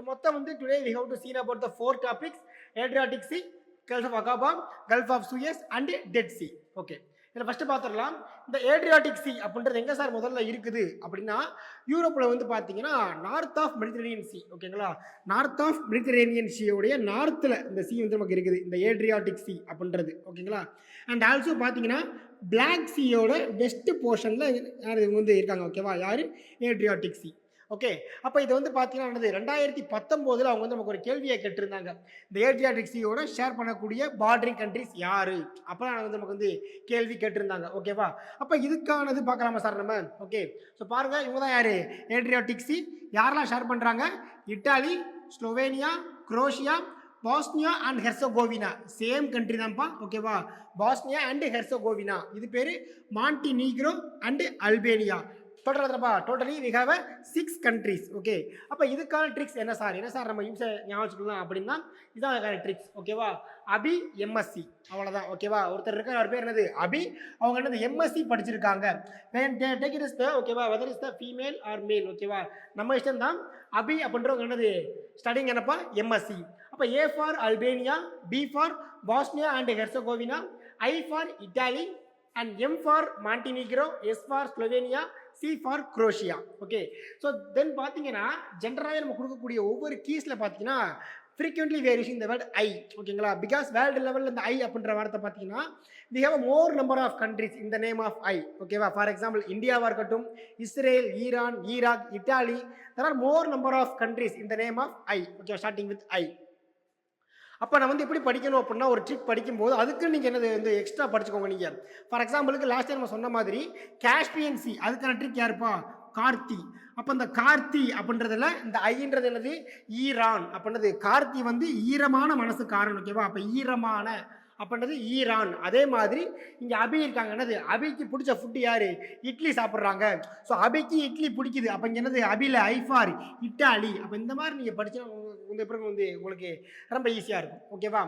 மொத்தம் வந்து today we have to see about the 4 topics: Adriatic Sea, Gulf of Aqaba, Gulf of Suez and Dead Sea. Okay, இதில் first பார்த்துடலாம். இந்த Adriatic C அப்படின்றது எங்கே sir முதல்ல இருக்குது அப்படின்னா, யூரோப்பில் வந்து பார்த்தீங்கன்னா நார்த் ஆஃப் மெடிட்டரேனியன் சி. ஓகேங்களா, நார்த் ஆஃப் மெடிட்டரேனியன் சீயோடைய நார்த்தில் இந்த சி வந்து நமக்கு இருக்குது, இந்த ஏட்ரியாட்டிக் சி அப்படின்றது. ஓகேங்களா, அண்ட் ஆல்சோ பார்த்தீங்கன்னா பிளாக் சீயோட வெஸ்ட் போர்ஷனில் யார் இவங்க வந்து இருக்காங்க. ஓகேவா, யார்? Adriatic C. ஓகே, அப்போ இது வந்து பார்த்தீங்கன்னா 2019 அவங்க வந்து நமக்கு ஒரு கேள்வியை கேட்டிருந்தாங்க. இந்த ஏட்ரியாட்டிக் சீயோட ஷேர் பண்ணக்கூடிய பார்டரிங் கண்ட்ரிஸ் யாரு அப்போ வந்து நமக்கு வந்து கேள்வி கேட்டிருந்தாங்க. ஓகேவா, அப்போ இதுக்கானது பார்க்கலாமா சார் நம்ம? ஓகே, ஸோ பாருங்க, இவங்க தான் யாரு? Adriatic C. யாரெல்லாம் ஷேர் பண்ணுறாங்க? Italy, Slovenia, Croatia, Bosnia and Herzegovina. Same country தான்ப்பா. ஓகேவா, பாஸ்னியா அண்ட் ஹெர்சகோவினா. இது பேர் Montenegro and Albania. Totally we have 6 countries. Okay, அப்போ இதுக்கான ட்ரிக்ஸ் என்ன சார் நம்ம யூஸ் ஞாபகம் வச்சுக்கலாம் அப்படின்னா இதான் ட்ரிக்ஸ். ஓகேவா, அபி எம்எஸ்சி, அவ்வளோதான். ஓகேவா, ஒருத்தர் இருக்க, அவர் பேர் என்னது? அபி. அவங்க என்னது? எம்எஸ்சி படிச்சிருக்காங்க. டேக் இட் இஸ் த, ஓகேவா, whether is the female or male. ஓகேவா, நம்ம இஷ்டம் தான். அபி அப்படின்றவங்க என்னது? ஸ்டடிங் என்னப்பா? எம்எஸ்சி. அப்போ A for Albania, B for Bosnia and Herzegovina, I for Italy and M for Montenegro, S for Slovenia, C for Croatia. Okay, so then பார்த்தீங்கன்னா ஜென்ரலாகவே நம்ம கொடுக்கக்கூடிய ஒவ்வொரு கீஸில் பார்த்தீங்கன்னா frequently we are using the word I. ஓகேங்களா, because world லெவலில் இந்த ஐ அப்படின்ற வார்த்தை பார்த்தீங்கன்னா we have a more number of countries in the name of I. ஓகேவா, ஃபார் எக்ஸாம்பிள் இந்தியாவாக இருக்கட்டும், Israel, Iran, Iraq, Italy, there are more number of countries in the name of I. Okay, starting with I. அப்போ நான் வந்து எப்படி படிக்கணும் அப்படின்னா, ஒரு trick படிக்கும்போது அதுக்கு நீங்கள் என்னது வந்து எக்ஸ்ட்ரா படிச்சுக்கோங்க. நீங்கள் ஃபார் எக்ஸாம்பிளுக்கு லாஸ்ட் டைம் நம்ம சொன்ன மாதிரி காஸ்பியன் சி, அதுக்கான ட்ரிக் யாருப்பா? கார்த்தி. அப்போ இந்த கார்த்தி அப்படின்றதுல இந்த ஐன்றது என்னது? ஈரான் அப்படின்றது. கார்த்தி வந்து ஈரமான மனசுக்காரன். ஓகேவா, அப்போ ஈரமான அப்படின்றது ஈரான். அதே மாதிரி இங்கே அபி இருக்காங்க. என்னது? அபிக்கு பிடிச்ச ஃபுட்டு யாரு? இட்லி சாப்பிட்றாங்க. ஸோ அபிக்கு இட்லி பிடிக்குது. அப்போ இங்கே என்னது? அபியில் ஐஃபார் இட்டாலி. அப்போ இந்த மாதிரி நீங்கள் படிச்சா வந்து உங்களுக்கு ரொம்ப ஈஸியாக இருக்கும். ஓகேவா.